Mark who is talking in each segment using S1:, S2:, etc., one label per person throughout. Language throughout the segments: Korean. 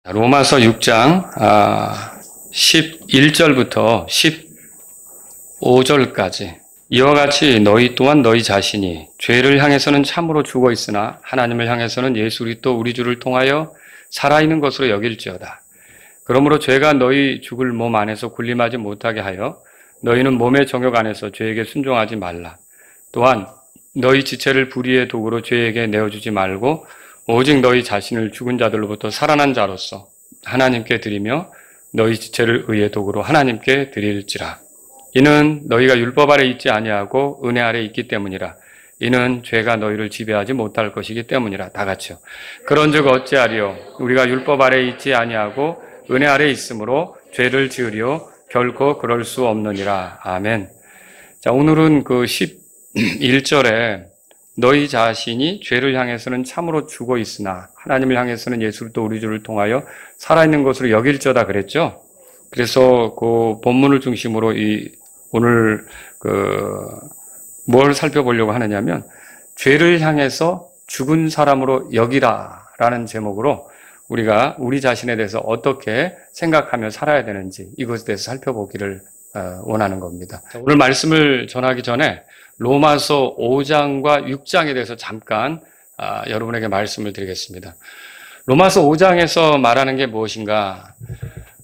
S1: 로마서 6장 11절부터 15절까지 이와 같이 너희 또한 너희 자신이 죄를 향해서는 참으로 죽어 있으나 하나님을 향해서는 예수 그리스도 우리 주를 통하여 살아있는 것으로 여길지어다. 그러므로 죄가 너희 죽을 몸 안에서 군림하지 못하게 하여 너희는 몸의 정욕 안에서 죄에게 순종하지 말라. 또한 너희 지체를 불의의 도구로 죄에게 내어주지 말고 오직 너희 자신을 죽은 자들로부터 살아난 자로서 하나님께 드리며 너희 지체를 의의 도구로 하나님께 드릴지라. 이는 너희가 율법 아래 있지 아니하고 은혜 아래 있기 때문이라. 이는 죄가 너희를 지배하지 못할 것이기 때문이라. 다 같이요. 그런즉 어찌하리요? 우리가 율법 아래 있지 아니하고 은혜 아래 있으므로 죄를 지으리요? 결코 그럴 수 없느니라. 아멘. 자, 오늘은 그 11절에 너희 자신이 죄를 향해서는 참으로 죽어 있으나 하나님을 향해서는 예수 그리스도 우리 주를 통하여 살아있는 것으로 여길지어다 그랬죠. 그래서 그 본문을 중심으로 오늘 뭘 살펴보려고 하느냐면 죄를 향해서 죽은 사람으로 여기라라는 제목으로 우리가 우리 자신에 대해서 어떻게 생각하며 살아야 되는지 이것에 대해서 살펴보기를 원하는 겁니다. 오늘 말씀을 전하기 전에 로마서 5장과 6장에 대해서 잠깐 여러분에게 말씀을 드리겠습니다. 로마서 5장에서 말하는 게 무엇인가?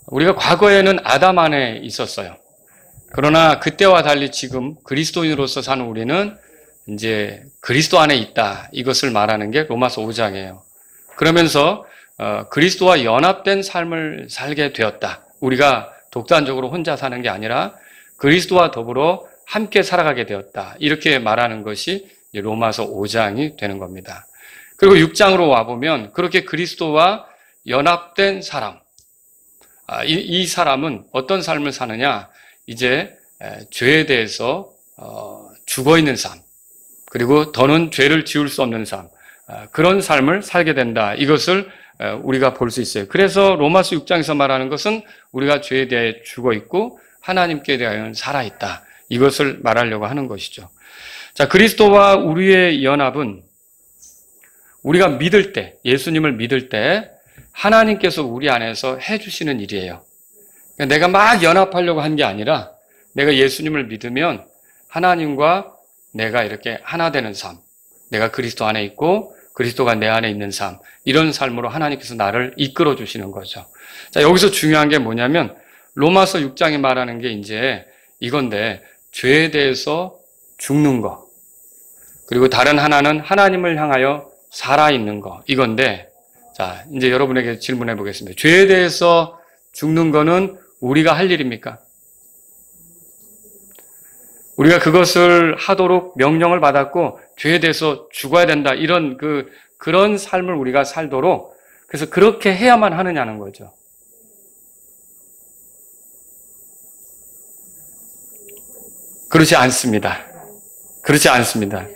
S1: 우리가 과거에는 아담 안에 있었어요. 그러나 그때와 달리 지금 그리스도인으로서 사는 우리는 이제 그리스도 안에 있다. 이것을 말하는 게 로마서 5장이에요. 그러면서 그리스도와 연합된 삶을 살게 되었다. 우리가 독단적으로 혼자 사는 게 아니라 그리스도와 더불어 함께 살아가게 되었다. 이렇게 말하는 것이 로마서 5장이 되는 겁니다. 그리고 6장으로 와보면 그렇게 그리스도와 연합된 사람, 이 사람은 어떤 삶을 사느냐? 이제 죄에 대해서 죽어있는 삶, 그리고 더는 죄를 지을 수 없는 삶, 그런 삶을 살게 된다. 이것을 우리가 볼 수 있어요. 그래서 로마서 6장에서 말하는 것은 우리가 죄에 대해 죽어있고 하나님께 대하여 살아있다. 이것을 말하려고 하는 것이죠. 자, 그리스도와 우리의 연합은 우리가 믿을 때, 예수님을 믿을 때 하나님께서 우리 안에서 해주시는 일이에요. 내가 막 연합하려고 한 게 아니라 내가 예수님을 믿으면 하나님과 내가 이렇게 하나 되는 삶, 내가 그리스도 안에 있고 그리스도가 내 안에 있는 삶, 이런 삶으로 하나님께서 나를 이끌어 주시는 거죠. 자, 여기서 중요한 게 뭐냐면 로마서 6장이 말하는 게 이제 이건데 죄에 대해서 죽는 거, 그리고 다른 하나는 하나님을 향하여 살아있는 거, 이건데, 자, 이제 여러분에게 질문해 보겠습니다. 죄에 대해서 죽는 거는 우리가 할 일입니까? 우리가 그것을 하도록 명령을 받았고, 죄에 대해서 죽어야 된다, 이런 그런 삶을 우리가 살도록, 그래서 그렇게 해야만 하느냐는 거죠. 그렇지 않습니다. 그렇지 않습니다.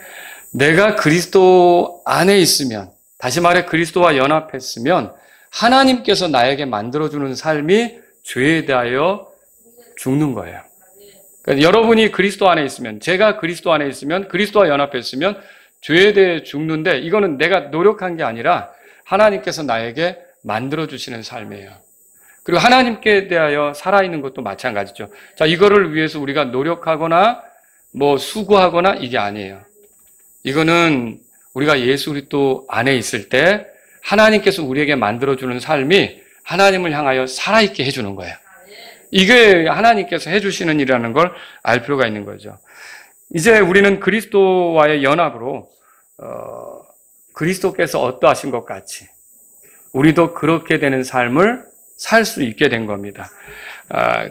S1: 내가 그리스도 안에 있으면, 다시 말해 그리스도와 연합했으면 하나님께서 나에게 만들어주는 삶이 죄에 대하여 죽는 거예요. 그러니까 여러분이 그리스도 안에 있으면, 제가 그리스도 안에 있으면, 그리스도와 연합했으면 죄에 대해 죽는데 이거는 내가 노력한 게 아니라 하나님께서 나에게 만들어주시는 삶이에요. 그리고 하나님께 대하여 살아있는 것도 마찬가지죠. 자, 이거를 위해서 우리가 노력하거나 수고하거나 이게 아니에요. 이거는 우리가 예수 그리스도 안에 있을 때 하나님께서 우리에게 만들어주는 삶이 하나님을 향하여 살아있게 해주는 거예요. 이게 하나님께서 해주시는 일이라는 걸 알 필요가 있는 거죠. 이제 우리는 그리스도와의 연합으로 그리스도께서 어떠하신 것 같이 우리도 그렇게 되는 삶을 살 수 있게 된 겁니다.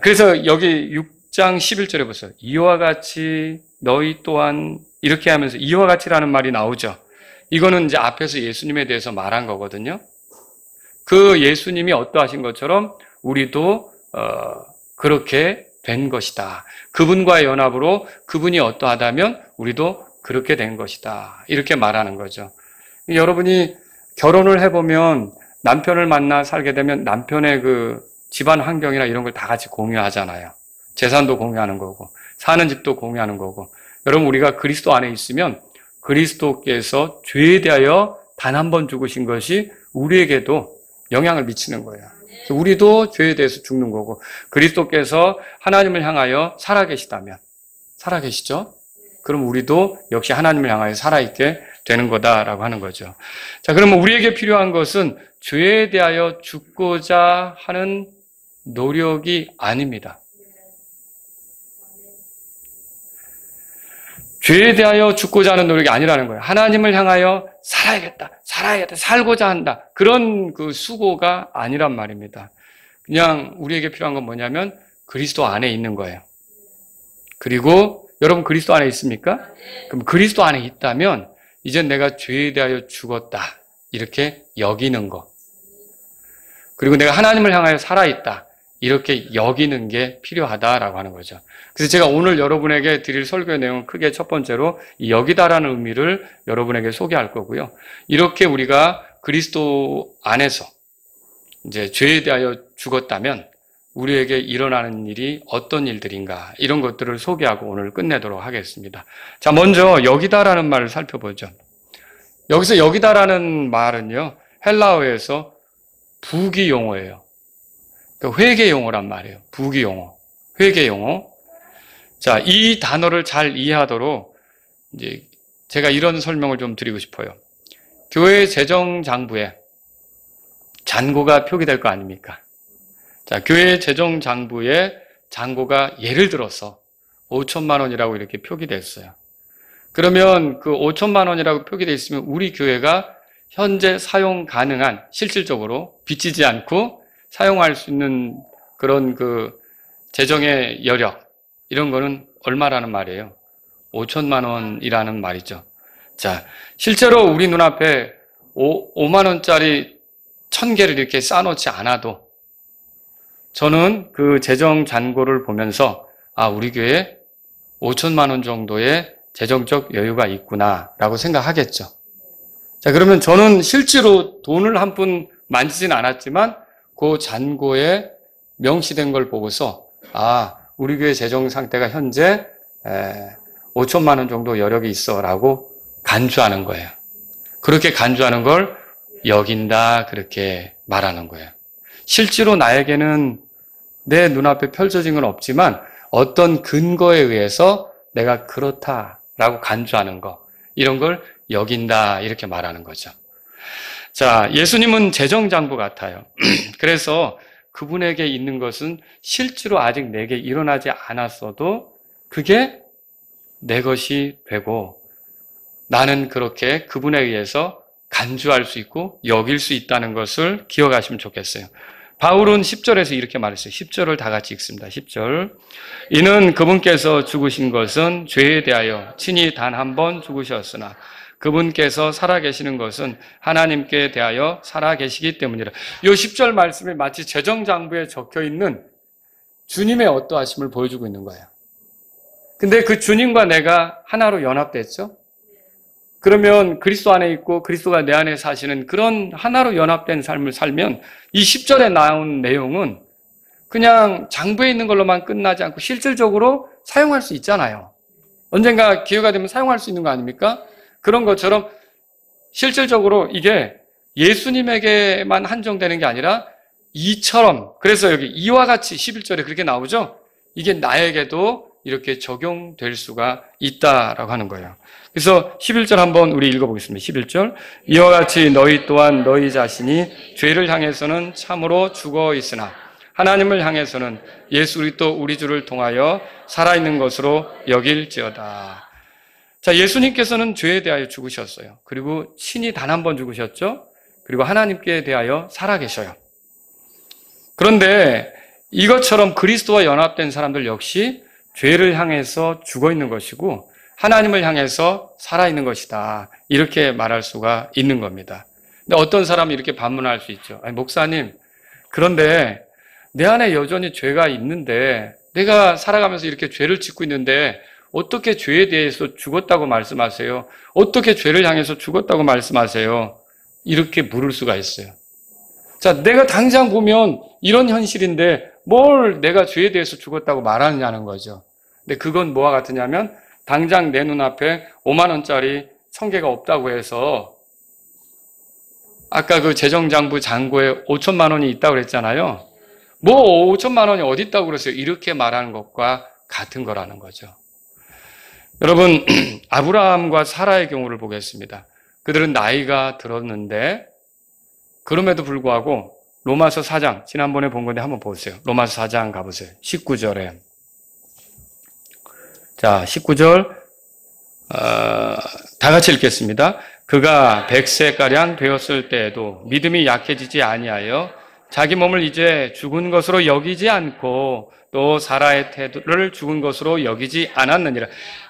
S1: 그래서 여기 6장 11절에 보세요. 이와 같이 너희 또한, 이렇게 하면서 이와 같이라는 말이 나오죠. 이거는 이제 앞에서 예수님에 대해서 말한 거거든요. 그 예수님이 어떠하신 것처럼 우리도 그렇게 된 것이다. 그분과의 연합으로 그분이 어떠하다면 우리도 그렇게 된 것이다. 이렇게 말하는 거죠. 여러분이 결혼을 해보면 남편을 만나 살게 되면 남편의 그 집안 환경이나 이런 걸 다 같이 공유하잖아요. 재산도 공유하는 거고 사는 집도 공유하는 거고. 여러분, 우리가 그리스도 안에 있으면 그리스도께서 죄에 대하여 단 한 번 죽으신 것이 우리에게도 영향을 미치는 거예요. 우리도 죄에 대해서 죽는 거고, 그리스도께서 하나님을 향하여 살아계시죠? 그럼 우리도 역시 하나님을 향하여 살아있게 되는 거다라고 하는 거죠. 자, 그러면 우리에게 필요한 것은 죄에 대하여 죽고자 하는 노력이 아닙니다. 죄에 대하여 죽고자 하는 노력이 아니라는 거예요. 하나님을 향하여 살아야겠다, 살고자 한다. 그런 그 수고가 아니란 말입니다. 그냥 우리에게 필요한 건 뭐냐면 그리스도 안에 있는 거예요. 그리고 여러분 그리스도 안에 있습니까? 그럼 그리스도 안에 있다면 이제 내가 죄에 대하여 죽었다. 이렇게 여기는 거. 그리고 내가 하나님을 향하여 살아있다. 이렇게 여기는 게 필요하다라고 하는 거죠. 그래서 제가 오늘 여러분에게 드릴 설교의 내용은 크게 첫 번째로 이 여기다라는 의미를 여러분에게 소개할 거고요. 이렇게 우리가 그리스도 안에서 이제 죄에 대하여 죽었다면 우리에게 일어나는 일이 어떤 일들인가 이런 것들을 소개하고 오늘 끝내도록 하겠습니다. 자, 먼저 여기다라는 말을 살펴보죠. 여기서 여기다라는 말은요, 헬라어에서 부귀 용어예요. 그러니까 회개 용어란 말이에요. 부귀 용어, 회개 용어. 자, 이 단어를 잘 이해하도록 이제 제가 이런 설명을 좀 드리고 싶어요. 교회 재정장부에 잔고가 표기될 거 아닙니까? 자, 교회 재정장부에 잔고가 예를 들어서 5천만 원이라고 이렇게 표기됐어요. 그러면 그 5천만 원이라고 표기되어 있으면 우리 교회가 현재 사용 가능한, 실질적으로 빚지지 않고 사용할 수 있는 그런 그 재정의 여력, 이런 거는 얼마라는 말이에요? 5천만 원이라는 말이죠. 자, 실제로 우리 눈앞에 5만 원짜리 1000개를 이렇게 쌓아놓지 않아도 저는 그 재정 잔고를 보면서 우리 교회에 5천만 원 정도의 재정적 여유가 있구나라고 생각하겠죠. 자, 그러면 저는 실제로 돈을 한 푼 만지진 않았지만 그 잔고에 명시된 걸 보고서 우리 교회 재정 상태가 현재 5천만 원 정도 여력이 있어라고 간주하는 거예요. 그렇게 간주하는 걸 여긴다, 그렇게 말하는 거예요. 실제로 나에게는 내 눈앞에 펼쳐진 건 없지만 어떤 근거에 의해서 내가 그렇다라고 간주하는 거, 이런 걸 여긴다, 이렇게 말하는 거죠. 자, 예수님은 재정장부 같아요. 그래서 그분에게 있는 것은 실제로 아직 내게 일어나지 않았어도 그게 내 것이 되고 나는 그렇게 그분에 의해서 간주할 수 있고 여길 수 있다는 것을 기억하시면 좋겠어요. 바울은 10절에서 이렇게 말했어요. 10절을 다 같이 읽습니다. 10절. 이는 그분께서 죽으신 것은 죄에 대하여 친히 단 한 번 죽으셨으나 그분께서 살아계시는 것은 하나님께 대하여 살아계시기 때문이라. 이 10절 말씀이 마치 재정장부에 적혀있는 주님의 어떠하심을 보여주고 있는 거예요. 근데 그 주님과 내가 하나로 연합됐죠? 그러면 그리스도 안에 있고 그리스도가 내 안에 사시는 그런 하나로 연합된 삶을 살면 이 10절에 나온 내용은 그냥 장부에 있는 걸로만 끝나지 않고 실질적으로 사용할 수 있잖아요. 언젠가 기회가 되면 사용할 수 있는 거 아닙니까? 그런 것처럼 실질적으로 이게 예수님에게만 한정되는 게 아니라 이처럼, 그래서 여기 이와 같이 11절에 그렇게 나오죠? 이게 나에게도 이렇게 적용될 수가 있다라고 하는 거예요. 그래서 11절 한번 우리 읽어보겠습니다. 11절. 이와 같이 너희 또한 너희 자신이 죄를 향해서는 참으로 죽어 있으나 하나님을 향해서는 예수 그리스도 우리 주를 통하여 살아있는 것으로 여길지어다. 자, 예수님께서는 죄에 대하여 죽으셨어요. 그리고 친히 단 한 번 죽으셨죠? 그리고 하나님께 대하여 살아계셔요. 그런데 이것처럼 그리스도와 연합된 사람들 역시 죄를 향해서 죽어 있는 것이고 하나님을 향해서 살아있는 것이다. 이렇게 말할 수가 있는 겁니다. 근데 어떤 사람이 이렇게 반문할 수 있죠. 목사님, 그런데 내 안에 여전히 죄가 있는데 내가 살아가면서 이렇게 죄를 짓고 있는데 어떻게 죄에 대해서 죽었다고 말씀하세요? 어떻게 죄를 향해서 죽었다고 말씀하세요? 이렇게 물을 수가 있어요. 자, 내가 당장 보면 이런 현실인데 뭘 내가 죄에 대해서 죽었다고 말하느냐는 거죠. 근데 그건 뭐와 같으냐면 당장 내 눈앞에 5만 원짜리 1000개가 없다고 해서 아까 그 재정장부 잔고에 5천만 원이 있다고 그랬잖아요. 뭐 5천만 원이 어디 있다고 그랬어요? 이렇게 말하는 것과 같은 거라는 거죠. 여러분, 아브라함과 사라의 경우를 보겠습니다. 그들은 나이가 들었는데 그럼에도 불구하고 로마서 4장, 지난번에 본 건데 한번 보세요. 로마서 4장 가보세요. 19절에. 자, 19절 다 같이 읽겠습니다. 그가 100세가량 되었을 때에도 믿음이 약해지지 아니하여 자기 몸을 이제 죽은 것으로 여기지 않고 또 사라의 태를 죽은 것으로 여기지 않았느니라.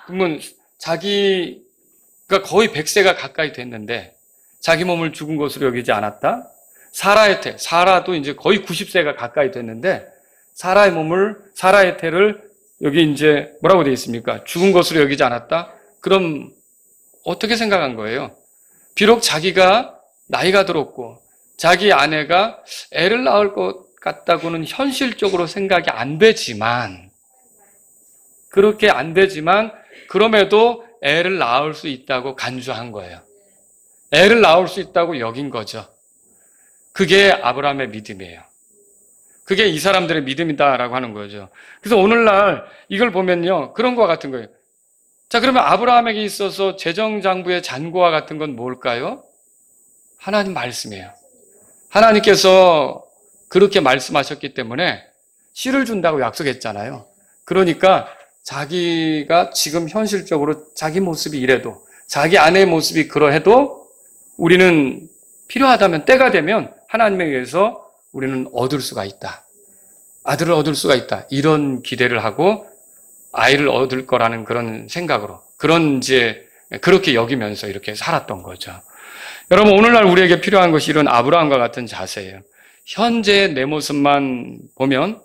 S1: 그러면 자기가 거의 100세가 가까이 됐는데 자기 몸을 죽은 것으로 여기지 않았다? 사라의 태, 사라도 이제 거의 90세가 가까이 됐는데 사라의 태를 여기 이제 뭐라고 되어 있습니까? 죽은 것으로 여기지 않았다? 그럼 어떻게 생각한 거예요? 비록 자기가 나이가 들었고 자기 아내가 애를 낳을 것 같다고는 현실적으로 생각이 안 되지만 그렇게 안 되지만 그럼에도 애를 낳을 수 있다고 간주한 거예요. 애를 낳을 수 있다고 여긴 거죠. 그게 아브라함의 믿음이에요. 그게 이 사람들의 믿음이다라고 하는 거죠. 그래서 오늘날 이걸 보면요. 그런 것과 같은 거예요. 자, 그러면 아브라함에게 있어서 재정장부의 잔고와 같은 건 뭘까요? 하나님 말씀이에요. 하나님께서 그렇게 말씀하셨기 때문에 씨를 준다고 약속했잖아요. 그러니까 자기가 지금 현실적으로 자기 모습이 이래도 자기 아내의 모습이 그러해도 우리는 필요하다면 때가 되면 하나님에 의해서 우리는 얻을 수가 있다. 아들을 얻을 수가 있다. 이런 기대를 하고 아이를 얻을 거라는 그런 생각으로 그렇게 여기면서 이렇게 살았던 거죠. 여러분, 오늘날 우리에게 필요한 것이 이런 아브라함과 같은 자세예요. 현재의 내 모습만 보면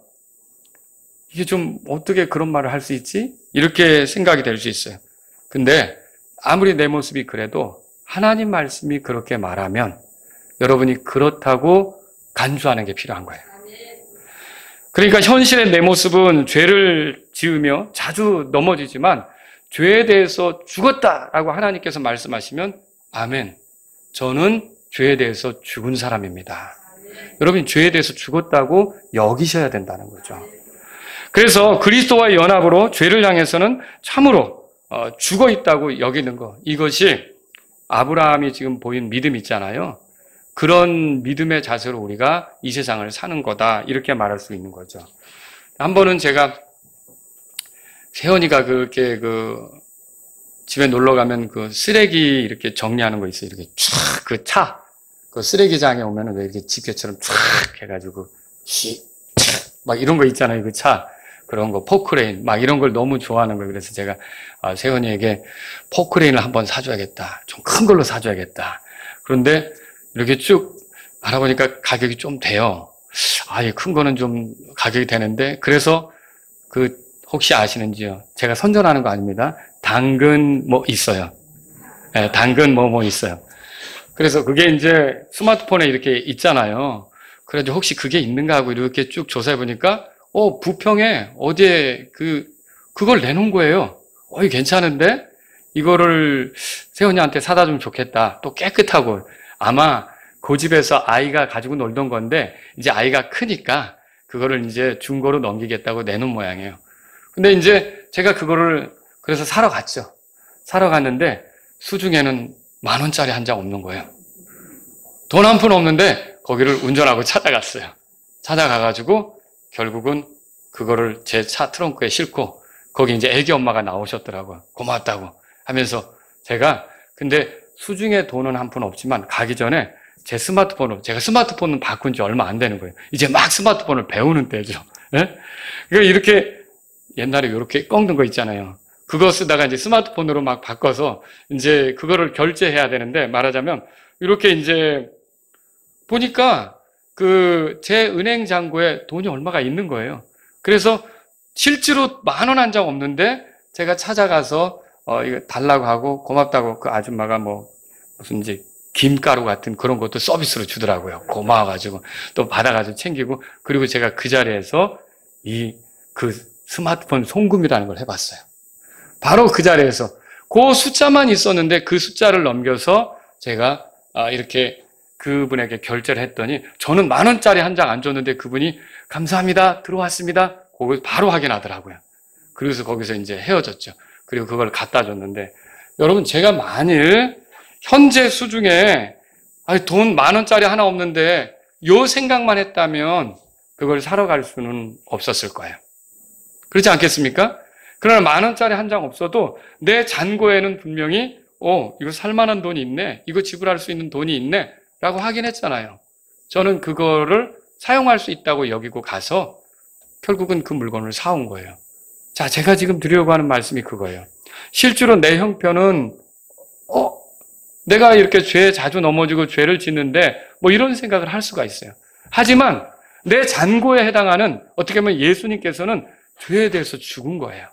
S1: 이게 좀 어떻게 그런 말을 할 수 있지? 이렇게 생각이 될 수 있어요. 근데 아무리 내 모습이 그래도 하나님 말씀이 그렇게 말하면 여러분이 그렇다고 간주하는 게 필요한 거예요. 그러니까 현실의 내 모습은 죄를 지으며 자주 넘어지지만 죄에 대해서 죽었다라고 하나님께서 말씀하시면 아멘. 저는 죄에 대해서 죽은 사람입니다. 여러분, 죄에 대해서 죽었다고 여기셔야 된다는 거죠. 그래서 그리스도와의 연합으로 죄를 향해서는 참으로 죽어 있다고 여기는 것. 이것이 아브라함이 지금 보인 믿음 있잖아요. 그런 믿음의 자세로 우리가 이 세상을 사는 거다. 이렇게 말할 수 있는 거죠. 한 번은 제가 세연이가 그렇게 집에 놀러 가면 그 쓰레기 이렇게 정리하는 거 있어요. 이렇게 쫙 그 쓰레기장에 오면은 왜 이렇게 집게처럼 쫙 해가지고 막 이런 거 있잖아요. 그 차. 그런 거, 포크레인, 막 이런 걸 너무 좋아하는 거예요. 그래서 제가 세연이에게 포크레인을 한번 사줘야겠다. 좀 큰 걸로 사줘야겠다. 그런데 이렇게 쭉 알아보니까 가격이 좀 돼요. 이 큰 거는 좀 가격이 되는데, 그래서 혹시 아시는지요? 제가 선전하는 거 아닙니다. 당근 뭐 있어요. 네, 당근 뭐 있어요. 그래서 그게 이제 스마트폰에 이렇게 있잖아요. 그래서 혹시 그게 있는가 하고 이렇게 쭉 조사해 보니까, 부평에 어디에 그걸 내놓은 거예요. 이거 괜찮은데? 이거를 세훈이한테 사다 주면 좋겠다. 또 깨끗하고. 아마 그 집에서 아이가 가지고 놀던 건데, 이제 아이가 크니까 그거를 이제 중고로 넘기겠다고 내놓은 모양이에요. 근데 이제 제가 그거를 그래서 사러 갔죠. 사러 갔는데 수중에는 10,000원짜리 한 장 없는 거예요. 돈 한 푼 없는데 거기를 운전하고 찾아갔어요. 찾아가가지고 결국은 그거를 제 차 트렁크에 싣고 거기 이제 애기 엄마가 나오셨더라고요. 고맙다고 하면서 근데 수중에 돈은 한 푼 없지만 가기 전에 제가 스마트폰은 바꾼 지 얼마 안 되는 거예요. 이제 막 스마트폰을 배우는 때죠. 예? 그러니까 이렇게 옛날에 이렇게 꺾는 거 있잖아요. 그거 쓰다가 이제 스마트폰으로 막 바꿔서 이제 그거를 결제해야 되는데, 말하자면 이렇게 이제 보니까 제 은행 잔고에 돈이 얼마가 있는 거예요. 그래서 실제로 10,000원 한 장 없는데 제가 찾아가서 이거 달라고 하고 고맙다고 그 아줌마가 무슨 이제 김가루 같은 그런 것도 서비스로 주더라고요. 고마워가지고 또 받아가지고 챙기고, 그리고 제가 그 자리에서 스마트폰 송금이라는 걸 해봤어요. 바로 그 자리에서 그 숫자만 있었는데 그 숫자를 넘겨서 제가 이렇게 그분에게 결제를 했더니 저는 10,000원짜리 한 장 안 줬는데 그분이 감사합니다. 들어왔습니다. 그걸 바로 확인하더라고요. 그래서 거기서 이제 헤어졌죠. 그리고 그걸 갖다 줬는데 여러분 제가 만일 현재 수중에 돈 10,000원짜리 하나 없는데 요 생각만 했다면 그걸 사러 갈 수는 없었을 거예요. 그렇지 않겠습니까? 그러나 10,000원짜리 한 장 없어도 내 잔고에는 분명히 이거 살만한 돈이 있네. 이거 지불할 수 있는 돈이 있네. 라고 하긴 했잖아요. 저는 그거를 사용할 수 있다고 여기고 가서 결국은 그 물건을 사온 거예요. 자, 제가 지금 드리려고 하는 말씀이 그거예요. 실제로 내 형편은 내가 이렇게 죄에 자주 넘어지고 죄를 짓는데 뭐 이런 생각을 할 수가 있어요. 하지만 내 잔고에 해당하는 어떻게 보면 예수님께서는 죄에 대해서 죽은 거예요.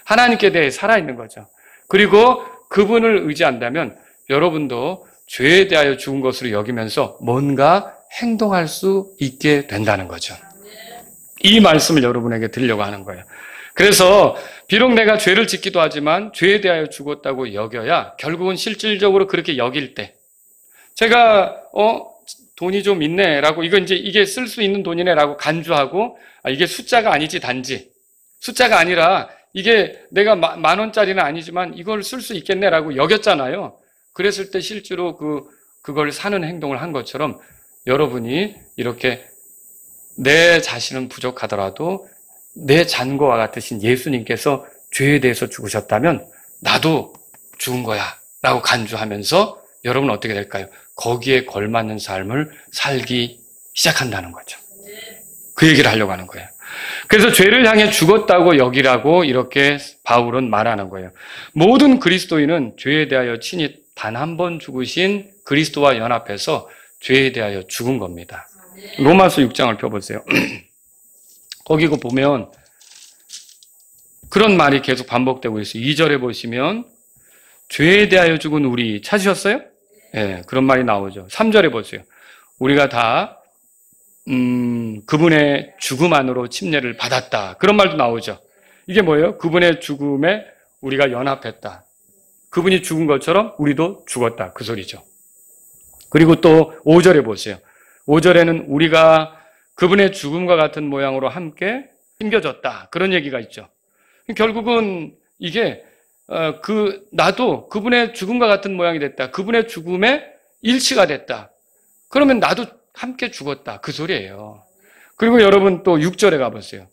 S1: 하나님께 대해 살아있는 거죠. 그리고 그분을 의지한다면 여러분도 죄에 대하여 죽은 것으로 여기면서 뭔가 행동할 수 있게 된다는 거죠. 이 말씀을 여러분에게 드리려고 하는 거예요. 그래서 비록 내가 죄를 짓기도 하지만 죄에 대하여 죽었다고 여겨야 결국은 실질적으로 그렇게 여길 때 제가 돈이 좀 있네라고 이게 쓸 수 있는 돈이네라고 간주하고 이게 숫자가 아니지 단지 숫자가 아니라 이게 내가 10,000원짜리는 아니지만 이걸 쓸 수 있겠네라고 여겼잖아요. 그랬을 때 실제로 그걸 사는 행동을 한 것처럼 여러분이 이렇게 내 자신은 부족하더라도 내 잔고와 같으신 예수님께서 죄에 대해서 죽으셨다면 나도 죽은 거야 라고 간주하면서 여러분은 어떻게 될까요? 거기에 걸맞는 삶을 살기 시작한다는 거죠. 그 얘기를 하려고 하는 거예요. 그래서 죄를 향해 죽었다고 여기라고 이렇게 바울은 말하는 거예요. 모든 그리스도인은 죄에 대하여 친히 단 한 번 죽으신 그리스도와 연합해서 죄에 대하여 죽은 겁니다. 로마서 6장을 펴보세요. 거기 보면 그런 말이 계속 반복되고 있어요. 2절에 보시면 죄에 대하여 죽은 우리 찾으셨어요? 네, 그런 말이 나오죠. 3절에 보세요. 우리가 다 그분의 죽음 안으로 침례를 받았다. 그런 말도 나오죠. 이게 뭐예요? 그분의 죽음에 우리가 연합했다. 그분이 죽은 것처럼 우리도 죽었다. 그 소리죠. 그리고 또 5절에 보세요. 5절에는 우리가 그분의 죽음과 같은 모양으로 함께 심겨졌다. 그런 얘기가 있죠. 결국은 이게 나도 그분의 죽음과 같은 모양이 됐다. 그분의 죽음에 일치가 됐다. 그러면 나도 함께 죽었다. 그 소리예요. 그리고 여러분 또 6절에 가보세요.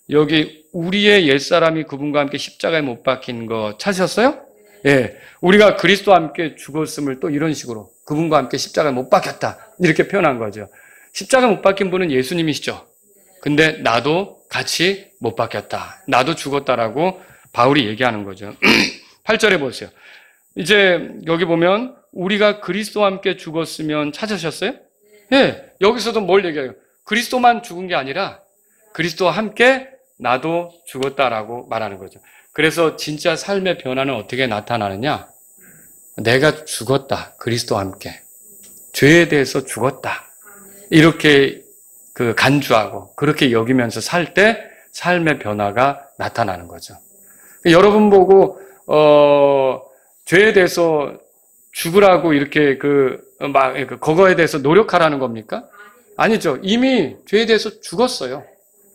S1: 여기 우리의 옛사람이 그분과 함께 십자가에 못 박힌 거 찾으셨어요? 예, 우리가 그리스도와 함께 죽었음을 또 이런 식으로 그분과 함께 십자가에 못 박혔다. 이렇게 표현한 거죠. 십자가에 못 박힌 분은 예수님이시죠. 근데 나도 같이 못 박혔다. 나도 죽었다라고 바울이 얘기하는 거죠. 8절에 보세요. 이제 여기 보면 우리가 그리스도와 함께 죽었으면 찾으셨어요? 예, 여기서도 뭘 얘기해요? 그리스도만 죽은 게 아니라 그리스도와 함께 나도 죽었다라고 말하는 거죠. 그래서 진짜 삶의 변화는 어떻게 나타나느냐? 내가 죽었다. 그리스도와 함께. 죄에 대해서 죽었다. 이렇게 간주하고 그렇게 여기면서 살 때 삶의 변화가 나타나는 거죠. 여러분 보고 죄에 대해서 죽으라고 이렇게 그거에 대해서 노력하라는 겁니까? 아니죠. 이미 죄에 대해서 죽었어요.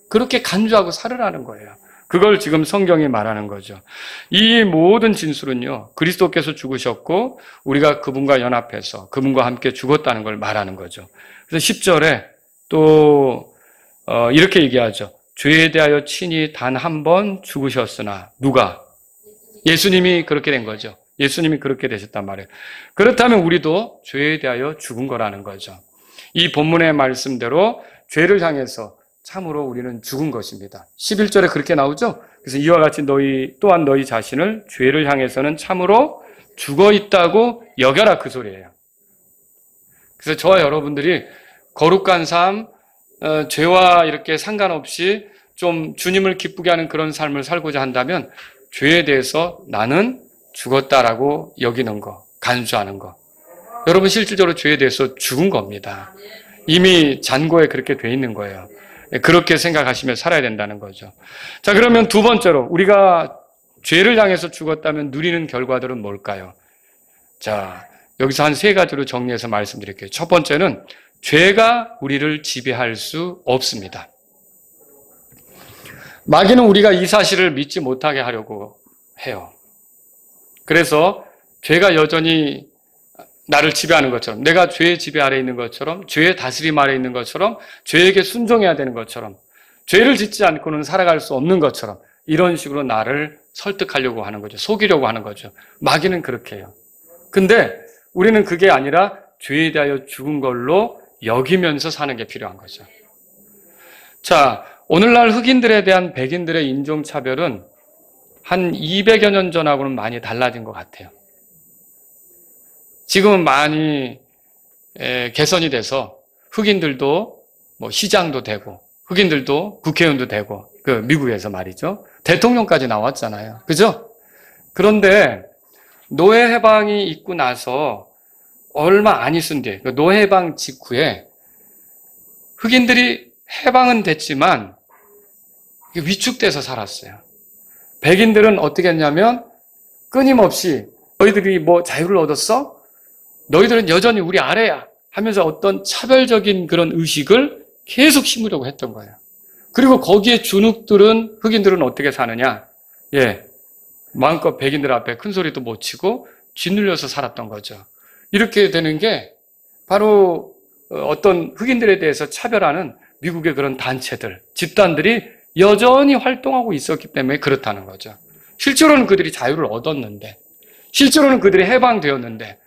S1: 그렇게 간주하고 살으라는 거예요. 그걸 지금 성경이 말하는 거죠. 이 모든 진술은요, 그리스도께서 죽으셨고 우리가 그분과 연합해서 그분과 함께 죽었다는 걸 말하는 거죠. 그래서 10절에 또 이렇게 얘기하죠. 죄에 대하여 친히 단 한 번 죽으셨으나 누가? 예수님이 그렇게 된 거죠. 예수님이 그렇게 되셨단 말이에요. 그렇다면 우리도 죄에 대하여 죽은 거라는 거죠. 이 본문의 말씀대로 죄를 향해서 참으로 우리는 죽은 것입니다. 11절에 그렇게 나오죠. 그래서 이와 같이 너희 또한 너희 자신을 죄를 향해서는 참으로 죽어 있다고 여겨라 그 소리예요. 그래서 저와 여러분들이 거룩한 삶, 죄와 이렇게 상관없이 좀 주님을 기쁘게 하는 그런 삶을 살고자 한다면 죄에 대해서 나는 죽었다라고 여기는 거, 간주하는 거. 여러분 실질적으로 죄에 대해서 죽은 겁니다. 이미 잔고에 그렇게 돼 있는 거예요. 그렇게 생각하시며 살아야 된다는 거죠. 자, 그러면 두 번째로 우리가 죄를 향해서 죽었다면 누리는 결과들은 뭘까요? 자, 여기서 한 세 가지로 정리해서 말씀드릴게요. 첫 번째는 죄가 우리를 지배할 수 없습니다. 마귀는 우리가 이 사실을 믿지 못하게 하려고 해요. 그래서 죄가 여전히 나를 지배하는 것처럼, 내가 죄의 지배 아래 있는 것처럼, 죄의 다스림 아래 있는 것처럼, 죄에게 순종해야 되는 것처럼, 죄를 짓지 않고는 살아갈 수 없는 것처럼 이런 식으로 나를 설득하려고 하는 거죠. 속이려고 하는 거죠. 마귀는 그렇게 해요. 근데 우리는 그게 아니라 죄에 대하여 죽은 걸로 여기면서 사는 게 필요한 거죠. 자, 오늘날 흑인들에 대한 백인들의 인종차별은 한 200여 년 전하고는 많이 달라진 것 같아요. 지금은 많이 개선이 돼서 흑인들도 뭐 시장도 되고, 흑인들도 국회의원도 되고, 그 미국에서 말이죠. 대통령까지 나왔잖아요. 그죠? 그런데 노예 해방이 있고 나서 얼마 안 있은 뒤에, 그 노예 해방 직후에 흑인들이 해방은 됐지만 위축돼서 살았어요. 백인들은 어떻게 했냐면 끊임없이 너희들이 뭐 자유를 얻었어? 너희들은 여전히 우리 아래야 하면서 어떤 차별적인 그런 의식을 계속 심으려고 했던 거예요. 그리고 거기에 주눅들은, 흑인들은 어떻게 사느냐? 마음껏 백인들 앞에 큰 소리도 못 치고 짓눌려서 살았던 거죠. 이렇게 되는 게 바로 어떤 흑인들에 대해서 차별하는 미국의 그런 단체들, 집단들이 여전히 활동하고 있었기 때문에 그렇다는 거죠. 실제로는 그들이 자유를 얻었는데, 실제로는 그들이 해방되었는데,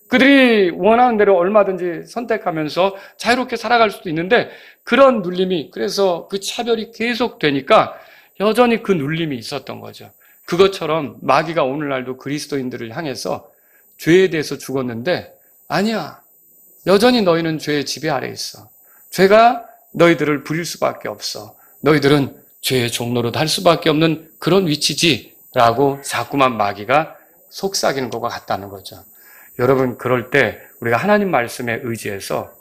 S1: 그들이 원하는 대로 얼마든지 선택하면서 자유롭게 살아갈 수도 있는데, 그런 눌림이, 그래서 그 차별이 계속 되니까 여전히 그 눌림이 있었던 거죠. 그것처럼 마귀가 오늘날도 그리스도인들을 향해서 죄에 대해서 죽었는데, 아니야, 여전히 너희는 죄의 지배 아래 있어. 죄가 너희들을 부릴 수밖에 없어. 너희들은 죄의 종로로 할 수밖에 없는 그런 위치지 라고 자꾸만 마귀가 속삭이는 것과 같다는 거죠. 여러분, 그럴 때 우리가 하나님 말씀에 의지해서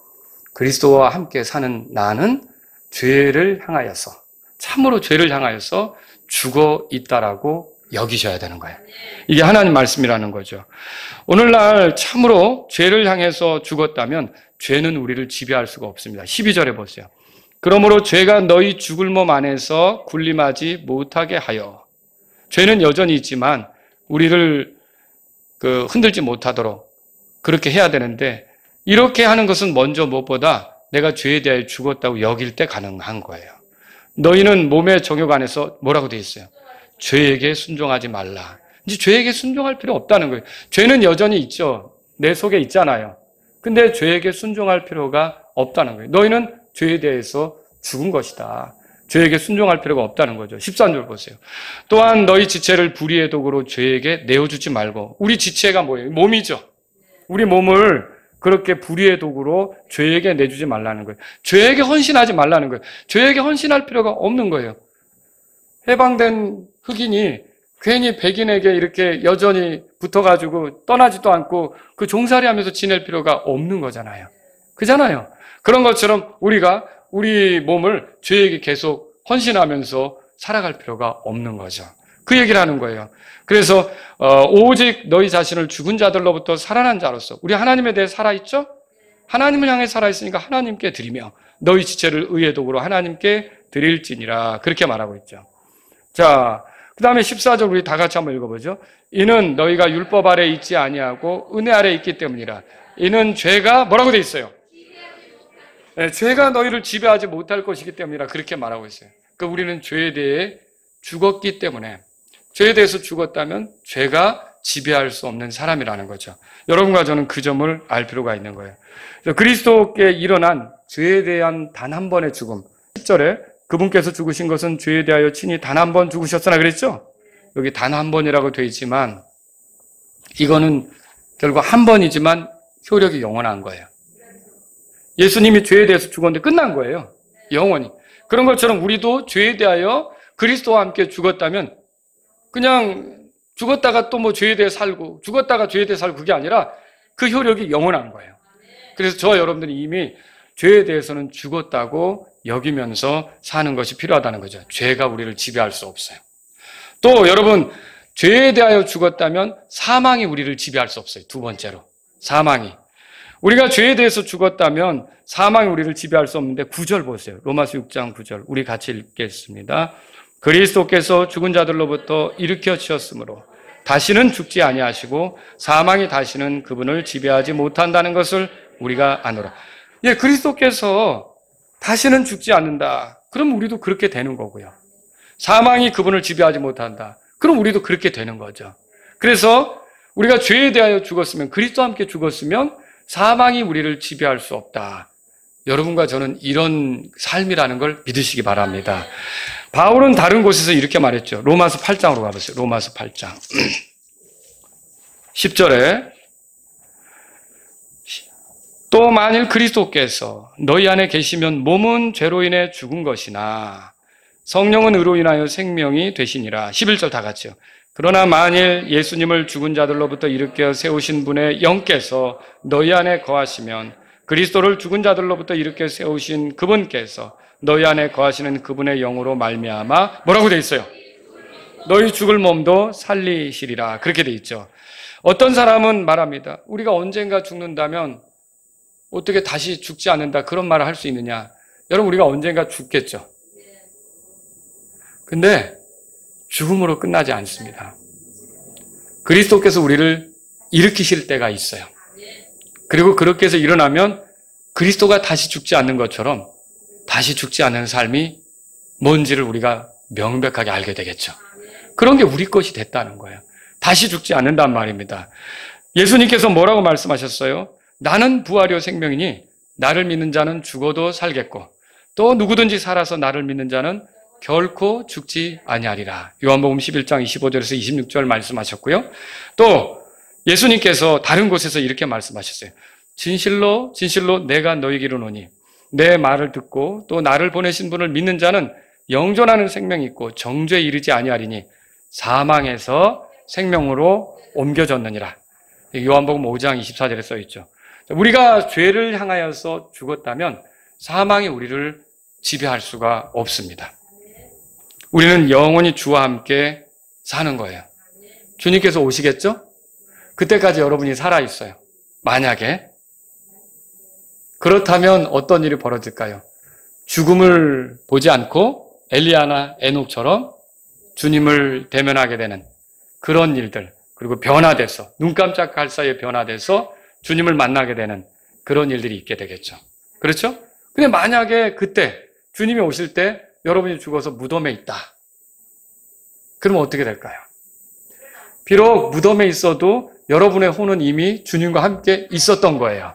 S1: 그리스도와 함께 사는 나는 죄를 향하여서, 참으로 죄를 향하여서 죽어 있다라고 여기셔야 되는 거예요. 이게 하나님 말씀이라는 거죠. 오늘날 참으로 죄를 향해서 죽었다면 죄는 우리를 지배할 수가 없습니다. 12절에 보세요. 그러므로 죄가 너희 죽을 몸 안에서 군림하지 못하게 하여. 죄는 여전히 있지만 우리를 흔들지 못하도록 그렇게 해야 되는데, 이렇게 하는 것은 먼저 무엇보다 내가 죄에 대해 죽었다고 여길 때 가능한 거예요. 너희는 몸의 정욕 안에서 뭐라고 되어 있어요? 죄에게 순종하지 말라. 이제 죄에게 순종할 필요 없다는 거예요. 죄는 여전히 있죠. 내 속에 있잖아요. 근데 죄에게 순종할 필요가 없다는 거예요. 너희는 죄에 대해서 죽은 것이다. 죄에게 순종할 필요가 없다는 거죠. 13절 보세요. 또한 너희 지체를 불의의 도구로 죄에게 내어주지 말고. 우리 지체가 뭐예요? 몸이죠. 우리 몸을 그렇게 불의의 도구로 죄에게 내주지 말라는 거예요. 죄에게 헌신하지 말라는 거예요. 죄에게 헌신할 필요가 없는 거예요. 해방된 흑인이 괜히 백인에게 이렇게 여전히 붙어가지고 떠나지도 않고 그 종살이 하면서 지낼 필요가 없는 거잖아요. 그잖아요. 그런 것처럼 우리가 우리 몸을 죄에게 계속 헌신하면서 살아갈 필요가 없는 거죠. 그 얘기를 하는 거예요. 그래서 오직 너희 자신을 죽은 자들로부터 살아난 자로서, 우리 하나님에 대해 살아있죠? 하나님을 향해 살아있으니까 하나님께 드리며 너희 지체를 의의 도구로 하나님께 드릴지니라, 그렇게 말하고 있죠. 자, 그 다음에 14절 우리 다 같이 한번 읽어보죠. 이는 너희가 율법 아래 있지 아니하고 은혜 아래 있기 때문이라. 이는 죄가 뭐라고 돼 있어요? 네, 죄가 너희를 지배하지 못할 것이기 때문이라, 그렇게 말하고 있어요. 그러니까 우리는 죄에 대해 죽었기 때문에, 죄에 대해서 죽었다면 죄가 지배할 수 없는 사람이라는 거죠. 여러분과 저는 그 점을 알 필요가 있는 거예요. 그리스도께 일어난 죄에 대한 단 한 번의 죽음, 10절에 그분께서 죽으신 것은 죄에 대하여 친히 단 한 번 죽으셨으나 그랬죠? 여기 단 한 번이라고 되어 있지만 이거는 결국 한 번이지만 효력이 영원한 거예요. 예수님이 죄에 대해서 죽었는데 끝난 거예요. 영원히. 그런 것처럼 우리도 죄에 대하여 그리스도와 함께 죽었다면 그냥 죽었다가 또 뭐 죄에 대해 살고, 죽었다가 죄에 대해 살고, 그게 아니라 그 효력이 영원한 거예요. 그래서 저와 여러분들이 이미 죄에 대해서는 죽었다고 여기면서 사는 것이 필요하다는 거죠. 죄가 우리를 지배할 수 없어요. 또 여러분, 죄에 대하여 죽었다면 사망이 우리를 지배할 수 없어요. 두 번째로. 사망이. 우리가 죄에 대해서 죽었다면 사망이 우리를 지배할 수 없는데 9절 보세요. 로마서 6장 9절. 우리 같이 읽겠습니다. 그리스도께서 죽은 자들로부터 일으켜 지었으므로 다시는 죽지 아니하시고 사망이 다시는 그분을 지배하지 못한다는 것을 우리가 아노라. 예, 그리스도께서 다시는 죽지 않는다. 그럼 우리도 그렇게 되는 거고요. 사망이 그분을 지배하지 못한다. 그럼 우리도 그렇게 되는 거죠. 그래서 우리가 죄에 대하여 죽었으면, 그리스도와 함께 죽었으면 사망이 우리를 지배할 수 없다. 여러분과 저는 이런 삶이라는 걸 믿으시기 바랍니다. 바울은 다른 곳에서 이렇게 말했죠. 로마서 8장으로 가보세요. 로마서 8장 10절에 또 만일 그리스도께서 너희 안에 계시면 몸은 죄로 인해 죽은 것이나 성령은 의로 인하여 생명이 되시니라. 11절 다 같이요. 그러나 만일 예수님을 죽은 자들로부터 일으켜 세우신 분의 영께서 너희 안에 거하시면 그리스도를 죽은 자들로부터 일으켜 세우신 그분께서 너희 안에 거하시는 그분의 영으로 말미암아 뭐라고 돼 있어요? 너희 죽을 몸도 살리시리라. 그렇게 돼 있죠. 어떤 사람은 말합니다. 우리가 언젠가 죽는다면 어떻게 다시 죽지 않는다 그런 말을 할 수 있느냐. 여러분, 우리가 언젠가 죽겠죠. 근데 죽음으로 끝나지 않습니다. 그리스도께서 우리를 일으키실 때가 있어요. 그리고 그렇게 해서 일어나면 그리스도가 다시 죽지 않는 것처럼 다시 죽지 않는 삶이 뭔지를 우리가 명백하게 알게 되겠죠. 그런 게 우리 것이 됐다는 거예요. 다시 죽지 않는단 말입니다. 예수님께서 뭐라고 말씀하셨어요? 나는 부활이요 생명이니 나를 믿는 자는 죽어도 살겠고 또 누구든지 살아서 나를 믿는 자는 결코 죽지 아니하리라. 요한복음 11장 25절에서 26절 말씀하셨고요. 또 예수님께서 다른 곳에서 이렇게 말씀하셨어요. 진실로 진실로 내가 너희에게 이르노니 내 말을 듣고 또 나를 보내신 분을 믿는 자는 영존하는 생명이 있고 정죄에 이르지 아니하리니 사망에서 생명으로 옮겨졌느니라. 요한복음 5장 24절에 써 있죠. 우리가 죄를 향하여서 죽었다면 사망이 우리를 지배할 수가 없습니다. 우리는 영원히 주와 함께 사는 거예요. 주님께서 오시겠죠? 그때까지 여러분이 살아있어요. 만약에. 그렇다면 어떤 일이 벌어질까요? 죽음을 보지 않고 엘리야나 에녹처럼 주님을 대면하게 되는 그런 일들, 그리고 변화돼서 눈 깜짝할 사이에 변화돼서 주님을 만나게 되는 그런 일들이 있게 되겠죠. 그렇죠? 근데 만약에 그때 주님이 오실 때 여러분이 죽어서 무덤에 있다. 그러면 어떻게 될까요? 비록 무덤에 있어도 여러분의 혼은 이미 주님과 함께 있었던 거예요.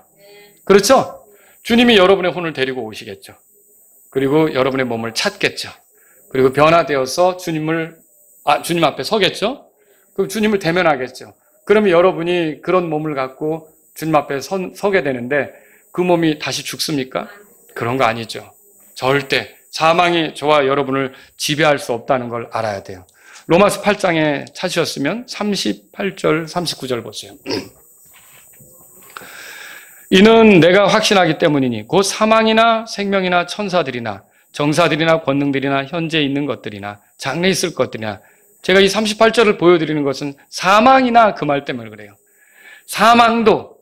S1: 그렇죠? 주님이 여러분의 혼을 데리고 오시겠죠. 그리고 여러분의 몸을 찾겠죠. 그리고 변화되어서 주님 앞에 서겠죠. 그럼 주님을 대면하겠죠. 그러면 여러분이 그런 몸을 갖고 주님 앞에 서게 되는데 그 몸이 다시 죽습니까? 그런 거 아니죠. 절대 사망이 저와 여러분을 지배할 수 없다는 걸 알아야 돼요. 로마서 8장에 찾으셨으면 38절, 39절 보세요. 이는 내가 확신하기 때문이니 곧 사망이나 생명이나 천사들이나 정사들이나 권능들이나 현재 있는 것들이나 장래 있을 것들이나, 제가 이 38절을 보여드리는 것은 사망이나 그 말 때문에 그래요. 사망도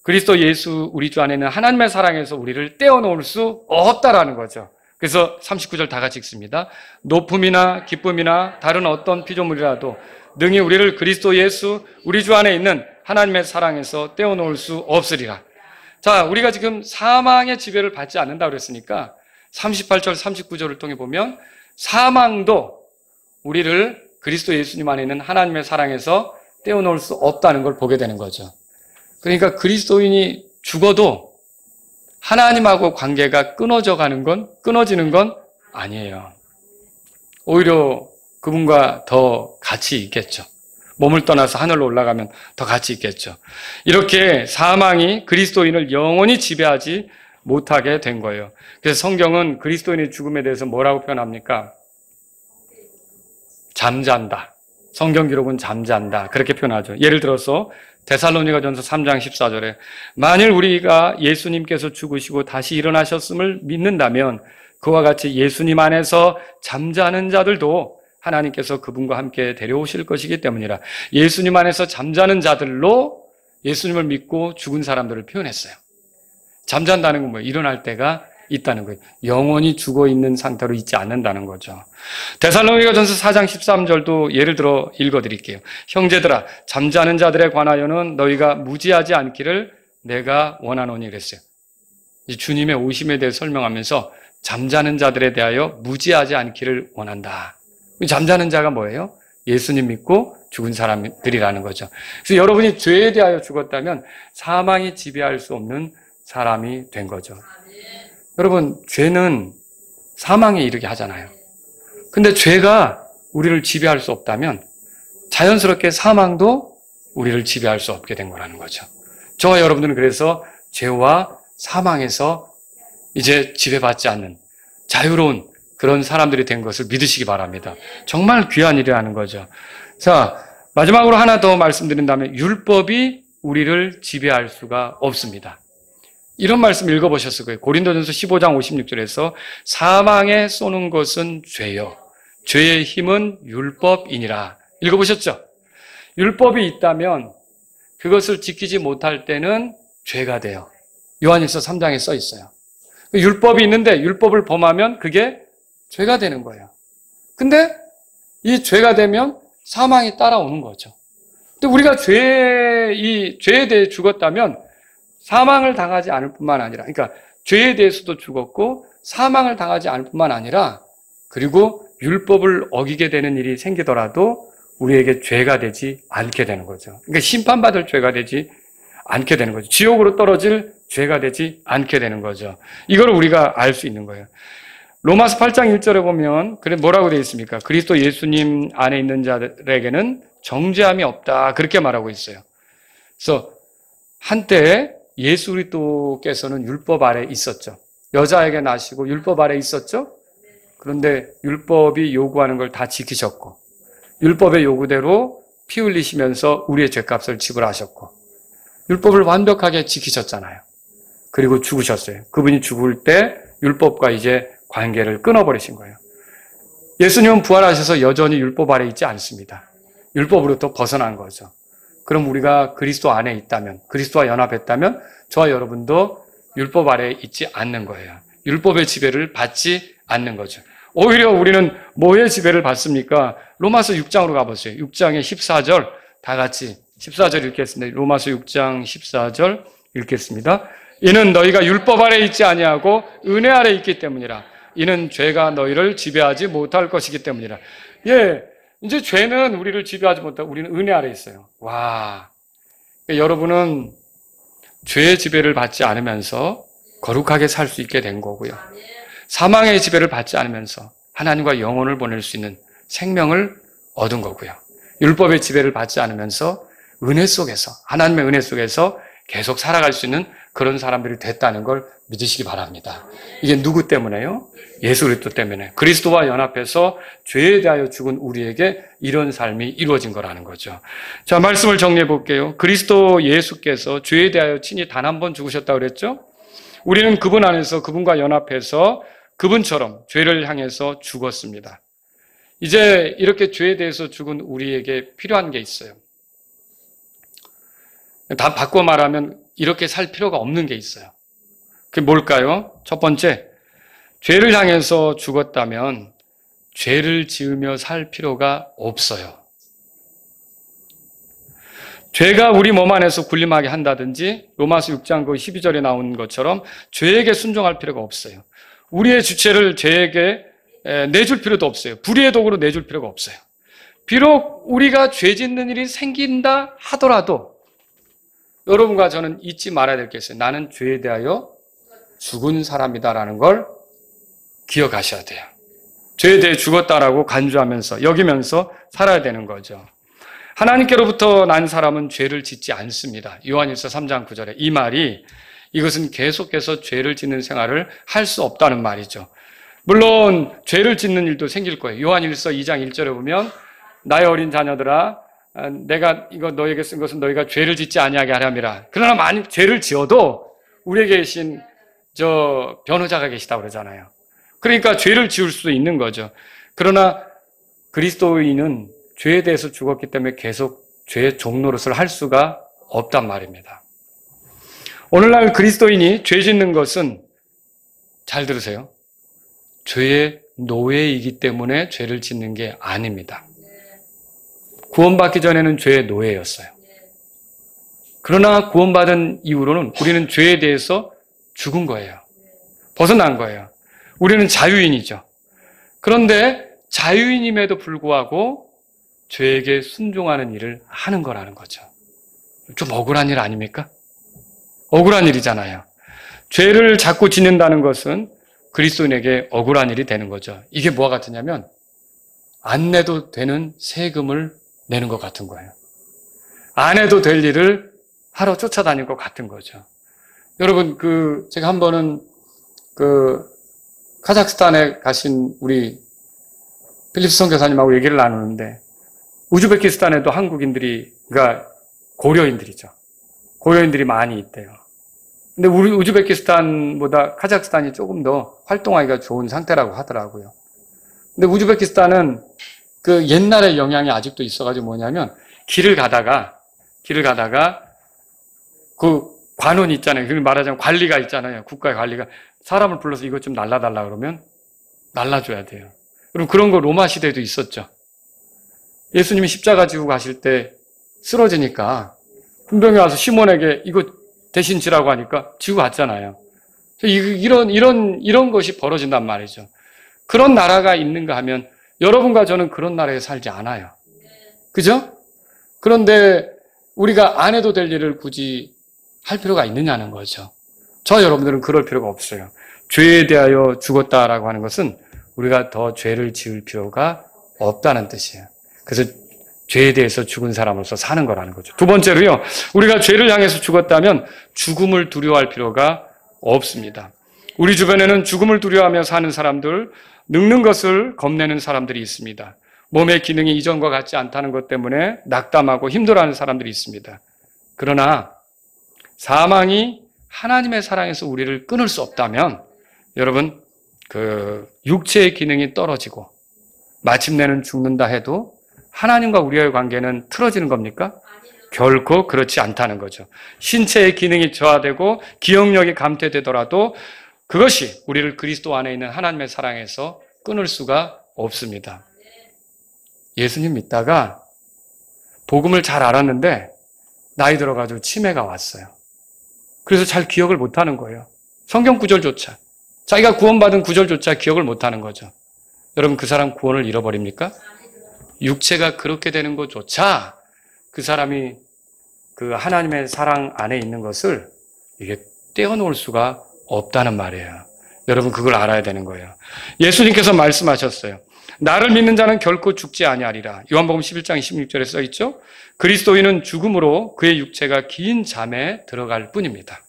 S1: 그리스도 예수 우리 주 안에 있는 하나님의 사랑에서 우리를 떼어놓을 수 없다라는 거죠. 그래서 39절 다 같이 읽습니다. 높음이나 기쁨이나 다른 어떤 피조물이라도 능히 우리를 그리스도 예수 우리 주 안에 있는 하나님의 사랑에서 떼어놓을 수 없으리라. 자, 우리가 지금 사망의 지배를 받지 않는다고 그랬으니까 38절, 39절을 통해 보면 사망도 우리를 그리스도 예수님 안에 있는 하나님의 사랑에서 떼어놓을 수 없다는 걸 보게 되는 거죠. 그러니까 그리스도인이 죽어도 하나님하고 관계가 끊어지는 건 아니에요. 오히려 그분과 더 같이 있겠죠. 몸을 떠나서 하늘로 올라가면 더 같이 있겠죠. 이렇게 사망이 그리스도인을 영원히 지배하지 못하게 된 거예요. 그래서 성경은 그리스도인의 죽음에 대해서 뭐라고 표현합니까? 잠잔다. 성경 기록은 잠잔다. 그렇게 표현하죠. 예를 들어서 데살로니가전서 3장 14절에 만일 우리가 예수님께서 죽으시고 다시 일어나셨음을 믿는다면 그와 같이 예수님 안에서 잠자는 자들도 하나님께서 그분과 함께 데려오실 것이기 때문이라. 예수님 안에서 잠자는 자들로 예수님을 믿고 죽은 사람들을 표현했어요. 잠잔다는 건 뭐예요? 일어날 때가 있다는 거예요. 영원히 죽어 있는 상태로 있지 않는다는 거죠. 데살로니가전서 4장 13절도 예를 들어 읽어드릴게요. 형제들아, 잠자는 자들에 관하여는 너희가 무지하지 않기를 내가 원하노니 그랬어요. 주님의 오심에 대해 설명하면서 잠자는 자들에 대하여 무지하지 않기를 원한다. 잠자는 자가 뭐예요? 예수님 믿고 죽은 사람들이라는 거죠. 그래서 여러분이 죄에 대하여 죽었다면 사망이 지배할 수 없는 사람이 된 거죠. 여러분, 죄는 사망에 이르게 하잖아요. 근데 죄가 우리를 지배할 수 없다면 자연스럽게 사망도 우리를 지배할 수 없게 된 거라는 거죠. 저와 여러분들은 그래서 죄와 사망에서 이제 지배받지 않는 자유로운 그런 사람들이 된 것을 믿으시기 바랍니다. 정말 귀한 일이라는 거죠. 자, 마지막으로 하나 더 말씀드린다면 율법이 우리를 지배할 수가 없습니다. 이런 말씀 읽어보셨을 거예요. 고린도전서 15장 56절에서 사망에 쏘는 것은 죄요. 죄의 힘은 율법이니라. 읽어보셨죠? 율법이 있다면 그것을 지키지 못할 때는 죄가 돼요. 요한일서 3장에 써 있어요. 율법이 있는데 율법을 범하면 그게 죄가 되는 거예요. 근데 이 죄가 되면 사망이 따라오는 거죠. 근데 우리가 죄에 대해 죽었다면 사망을 당하지 않을 뿐만 아니라, 그러니까 죄에 대해서도 죽었고 사망을 당하지 않을 뿐만 아니라 그리고 율법을 어기게 되는 일이 생기더라도 우리에게 죄가 되지 않게 되는 거죠. 그러니까 심판받을 죄가 되지 않게 되는 거죠. 지옥으로 떨어질 죄가 되지 않게 되는 거죠. 이걸 우리가 알 수 있는 거예요. 로마서 8장 1절에 보면 그래 뭐라고 되어 있습니까? 그리스도 예수님 안에 있는 자들에게는 정죄함이 없다. 그렇게 말하고 있어요. 그래서 한때 예수 그리스도께서는 율법 아래 있었죠. 여자에게 나시고 율법 아래 있었죠. 그런데 율법이 요구하는 걸 다 지키셨고 율법의 요구대로 피 흘리시면서 우리의 죄값을 지불하셨고 율법을 완벽하게 지키셨잖아요. 그리고 죽으셨어요. 그분이 죽을 때 율법과 이제 관계를 끊어버리신 거예요. 예수님은 부활하셔서 여전히 율법 아래 있지 않습니다. 율법으로부터 벗어난 거죠. 그럼 우리가 그리스도 안에 있다면, 그리스도와 연합했다면 저와 여러분도 율법 아래에 있지 않는 거예요. 율법의 지배를 받지 않는 거죠. 오히려 우리는 뭐의 지배를 받습니까? 로마서 6장으로 가보세요. 6장의 14절 다 같이 14절 읽겠습니다. 로마서 6장 14절 읽겠습니다. 이는 너희가 율법 아래 있지 아니하고 은혜 아래 있기 때문이라. 이는 죄가 너희를 지배하지 못할 것이기 때문이라. 예, 이제 죄는 우리를 지배하지 못하고 우리는 은혜 아래 있어요. 와, 그러니까 여러분은 죄의 지배를 받지 않으면서 거룩하게 살 수 있게 된 거고요. 사망의 지배를 받지 않으면서 하나님과 영혼을 보낼 수 있는 생명을 얻은 거고요. 율법의 지배를 받지 않으면서 은혜 속에서, 하나님의 은혜 속에서 계속 살아갈 수 있는 그런 사람들이 됐다는 걸 믿으시기 바랍니다. 이게 누구 때문에요? 예수 그리스도 때문에. 그리스도와 연합해서 죄에 대하여 죽은 우리에게 이런 삶이 이루어진 거라는 거죠. 자, 말씀을 정리해 볼게요. 그리스도 예수께서 죄에 대하여 친히 단 한 번 죽으셨다고 그랬죠? 우리는 그분 안에서 그분과 연합해서 그분처럼 죄를 향해서 죽었습니다. 이제 이렇게 죄에 대해서 죽은 우리에게 필요한 게 있어요. 다 바꿔 말하면 이렇게 살 필요가 없는 게 있어요. 그게 뭘까요? 첫 번째, 죄를 향해서 죽었다면 죄를 지으며 살 필요가 없어요. 죄가 우리 몸 안에서 군림하게 한다든지 로마서 6장 그 12절에 나온 것처럼 죄에게 순종할 필요가 없어요. 우리의 주체를 죄에게 내줄 필요도 없어요. 불의의 도구로 내줄 필요가 없어요. 비록 우리가 죄 짓는 일이 생긴다 하더라도 여러분과 저는 잊지 말아야 될 게 있어요. 나는 죄에 대하여 죽은 사람이다라는 걸 기억하셔야 돼요. 죄에 대해 죽었다라고 간주하면서 여기면서 살아야 되는 거죠. 하나님께로부터 난 사람은 죄를 짓지 않습니다. 요한일서 3장 9절에 이 말이 이것은 계속해서 죄를 짓는 생활을 할 수 없다는 말이죠. 물론 죄를 짓는 일도 생길 거예요. 요한일서 2장 1절에 보면 나의 어린 자녀들아 내가 이거 너에게 쓴 것은 너희가 죄를 짓지 아니하게 하렴이라. 그러나 만약 죄를 지어도 우리에게 계신 저 변호자가 계시다고 그러잖아요. 그러니까 죄를 지을 수도 있는 거죠. 그러나 그리스도인은 죄에 대해서 죽었기 때문에 계속 죄의 종노릇을 할 수가 없단 말입니다. 오늘날 그리스도인이 죄 짓는 것은, 잘 들으세요, 죄의 노예이기 때문에 죄를 짓는 게 아닙니다. 구원받기 전에는 죄의 노예였어요. 그러나 구원받은 이후로는 우리는 죄에 대해서 죽은 거예요. 벗어난 거예요. 우리는 자유인이죠. 그런데 자유인임에도 불구하고 죄에게 순종하는 일을 하는 거라는 거죠. 좀 억울한 일 아닙니까? 억울한 일이잖아요. 죄를 자꾸 짓는다는 것은 그리스도인에게 억울한 일이 되는 거죠. 이게 뭐와 같으냐면 안 내도 되는 세금을 내는 것 같은 거예요. 안 해도 될 일을 하러 쫓아다닐 것 같은 거죠. 여러분, 제가 한 번은 카자흐스탄에 가신 우리 필립스 선교사님하고 얘기를 나누는데, 우즈베키스탄에도 한국인들이, 그러니까 고려인들이죠. 고려인들이 많이 있대요. 근데 우리 우즈베키스탄보다 카자흐스탄이 조금 더 활동하기가 좋은 상태라고 하더라고요. 근데 우즈베키스탄은 그 옛날의 영향이 아직도 있어가지고 뭐냐면, 길을 가다가 그 관원 있잖아요. 그 말하자면 관리가 있잖아요. 국가의 관리가 사람을 불러서 이것 좀 날라달라 그러면 날라줘야 돼요. 그럼 그런 거 로마 시대에도 있었죠. 예수님이 십자가 지고 가실 때 쓰러지니까 군병이 와서 시몬에게 이거 대신 지라고 하니까 지고 갔잖아요. 이런 것이 벌어진단 말이죠. 그런 나라가 있는가 하면 여러분과 저는 그런 나라에 살지 않아요. 그죠? 그런데 우리가 안 해도 될 일을 굳이 할 필요가 있느냐는 거죠. 저 여러분들은 그럴 필요가 없어요. 죄에 대하여 죽었다라고 하는 것은 우리가 더 죄를 지을 필요가 없다는 뜻이에요. 그래서 죄에 대해서 죽은 사람으로서 사는 거라는 거죠. 두 번째로요, 우리가 죄를 향해서 죽었다면 죽음을 두려워할 필요가 없습니다. 우리 주변에는 죽음을 두려워하며 사는 사람들, 늙는 것을 겁내는 사람들이 있습니다. 몸의 기능이 이전과 같지 않다는 것 때문에 낙담하고 힘들어하는 사람들이 있습니다. 그러나 사망이 하나님의 사랑에서 우리를 끊을 수 없다면, 여러분, 육체의 기능이 떨어지고 마침내는 죽는다 해도 하나님과 우리의 관계는 틀어지는 겁니까? 결코 그렇지 않다는 거죠. 신체의 기능이 저하되고 기억력이 감퇴되더라도 그것이 우리를 그리스도 안에 있는 하나님의 사랑에서 끊을 수가 없습니다. 예수님 믿다가 복음을 잘 알았는데 나이 들어가지고 치매가 왔어요. 그래서 잘 기억을 못하는 거예요. 성경 구절조차, 자기가 구원받은 구절조차 기억을 못하는 거죠. 여러분, 그 사람 구원을 잃어버립니까? 육체가 그렇게 되는 것조차 그 사람이 그 하나님의 사랑 안에 있는 것을 이게 떼어놓을 수가 없다는 말이에요. 여러분, 그걸 알아야 되는 거예요. 예수님께서 말씀하셨어요. 나를 믿는 자는 결코 죽지 아니하리라. 요한복음 11장 16절에 써 있죠. 그리스도인은 죽음으로 그의 육체가 긴 잠에 들어갈 뿐입니다.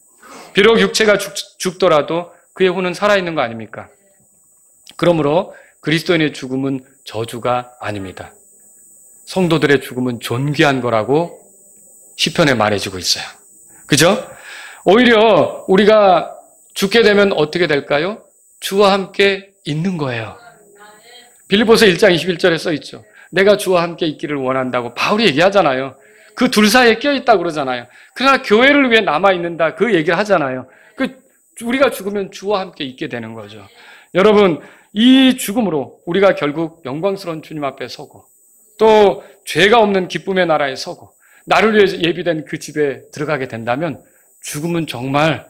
S1: 비록 육체가 죽더라도 그의 혼은 살아있는 거 아닙니까? 그러므로 그리스도인의 죽음은 저주가 아닙니다. 성도들의 죽음은 존귀한 거라고 시편에 말해주고 있어요. 그죠? 오히려 우리가 죽게 되면 어떻게 될까요? 주와 함께 있는 거예요. 빌립보서 1장 21절에 써 있죠. 내가 주와 함께 있기를 원한다고 바울이 얘기하잖아요. 그 둘 사이에 껴있다고 그러잖아요. 그러나 교회를 위해 남아있는다, 그 얘기를 하잖아요. 우리가 죽으면 주와 함께 있게 되는 거죠. 여러분, 이 죽음으로 우리가 결국 영광스러운 주님 앞에 서고 또 죄가 없는 기쁨의 나라에 서고 나를 위해 예비된 그 집에 들어가게 된다면 죽음은 정말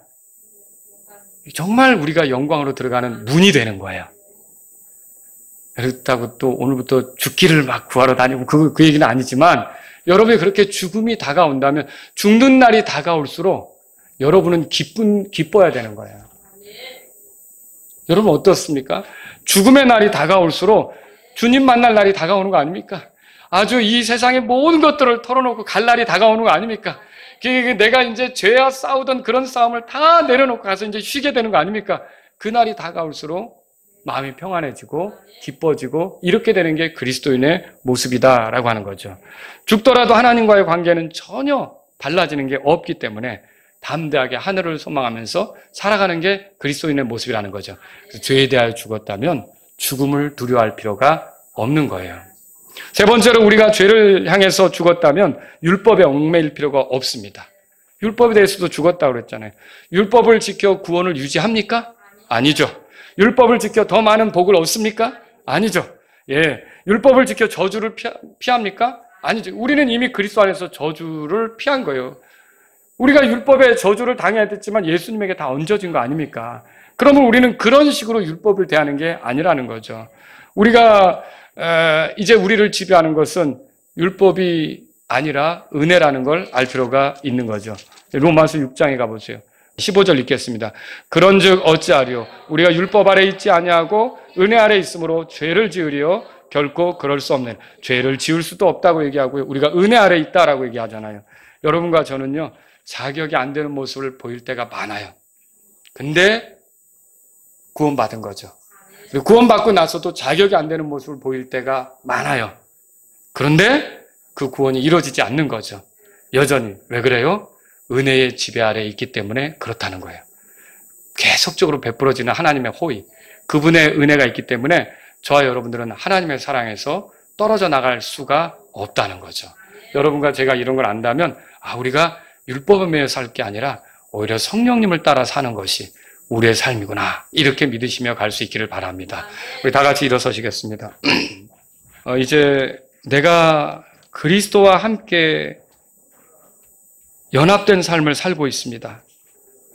S1: 우리가 영광으로 들어가는 문이 되는 거예요. 그렇다고 또 오늘부터 죽기를 막 구하러 다니고 그 얘기는 아니지만, 여러분이 그렇게 죽음이 다가온다면 죽는 날이 다가올수록 여러분은 기뻐야 되는 거예요. 여러분 어떻습니까? 죽음의 날이 다가올수록 주님 만날 날이 다가오는 거 아닙니까? 아주 이 세상의 모든 것들을 털어놓고 갈 날이 다가오는 거 아닙니까? 내가 이제 죄와 싸우던 그런 싸움을 다 내려놓고 가서 이제 쉬게 되는 거 아닙니까? 그 날이 다가올수록 마음이 평안해지고 기뻐지고 이렇게 되는 게 그리스도인의 모습이다라고 하는 거죠. 죽더라도 하나님과의 관계는 전혀 달라지는 게 없기 때문에 담대하게 하늘을 소망하면서 살아가는 게 그리스도인의 모습이라는 거죠. 그래서 죄에 대하여 죽었다면 죽음을 두려워할 필요가 없는 거예요. 세 번째로 우리가 죄를 향해서 죽었다면 율법에 얽매일 필요가 없습니다. 율법에 대해서도 죽었다고 그랬잖아요. 율법을 지켜 구원을 유지합니까? 아니죠. 율법을 지켜 더 많은 복을 얻습니까? 아니죠. 예, 율법을 지켜 저주를 피합니까? 아니죠. 우리는 이미 그리스도 안에서 저주를 피한 거예요. 우리가 율법에 저주를 당해야 됐지만 예수님에게 다 얹어진 거 아닙니까? 그러면 우리는 그런 식으로 율법을 대하는 게 아니라는 거죠. 우리가 이제 우리를 지배하는 것은 율법이 아니라 은혜라는 걸 알 필요가 있는 거죠. 로마서 6장에 가보세요. 15절 읽겠습니다. 그런즉 어찌하리요? 우리가 율법 아래 있지 아니하고 은혜 아래 있으므로 죄를 지으리요? 결코 그럴 수 없네. 죄를 지을 수도 없다고 얘기하고요. 우리가 은혜 아래 있다라고 얘기하잖아요. 여러분과 저는요, 자격이 안 되는 모습을 보일 때가 많아요. 근데 구원받은 거죠. 구원받고 나서도 자격이 안 되는 모습을 보일 때가 많아요. 그런데 그 구원이 이루어지지 않는 거죠. 여전히. 왜 그래요? 은혜의 지배 아래에 있기 때문에 그렇다는 거예요. 계속적으로 베풀어지는 하나님의 호의, 그분의 은혜가 있기 때문에 저와 여러분들은 하나님의 사랑에서 떨어져 나갈 수가 없다는 거죠. 여러분과 제가 이런 걸 안다면 우리가 율법에 매여 살 게 아니라 오히려 성령님을 따라 사는 것이 우리의 삶이구나, 이렇게 믿으시며 갈 수 있기를 바랍니다. 우리 다 같이 일어서시겠습니다. 이제 내가 그리스도와 함께 연합된 삶을 살고 있습니다.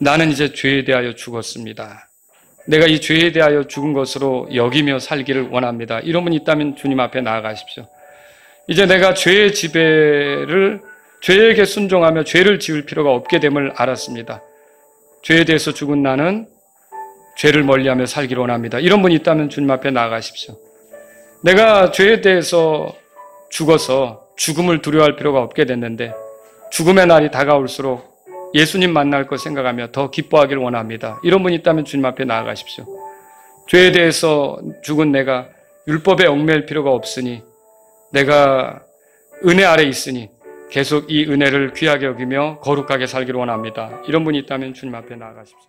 S1: 나는 이제 죄에 대하여 죽었습니다. 내가 이 죄에 대하여 죽은 것으로 여기며 살기를 원합니다. 이런 분 있다면 주님 앞에 나아가십시오. 이제 내가 죄의 지배를, 죄에게 순종하며 죄를 지을 필요가 없게 됨을 알았습니다. 죄에 대해서 죽은 나는 죄를 멀리하며 살기를 원합니다. 이런 분이 있다면 주님 앞에 나아가십시오. 내가 죄에 대해서 죽어서 죽음을 두려워할 필요가 없게 됐는데 죽음의 날이 다가올수록 예수님 만날 것 생각하며 더 기뻐하기를 원합니다. 이런 분이 있다면 주님 앞에 나아가십시오. 죄에 대해서 죽은 내가 율법에 얽매일 필요가 없으니 내가 은혜 아래 있으니 계속 이 은혜를 귀하게 여기며 거룩하게 살기를 원합니다. 이런 분이 있다면 주님 앞에 나아가십시오.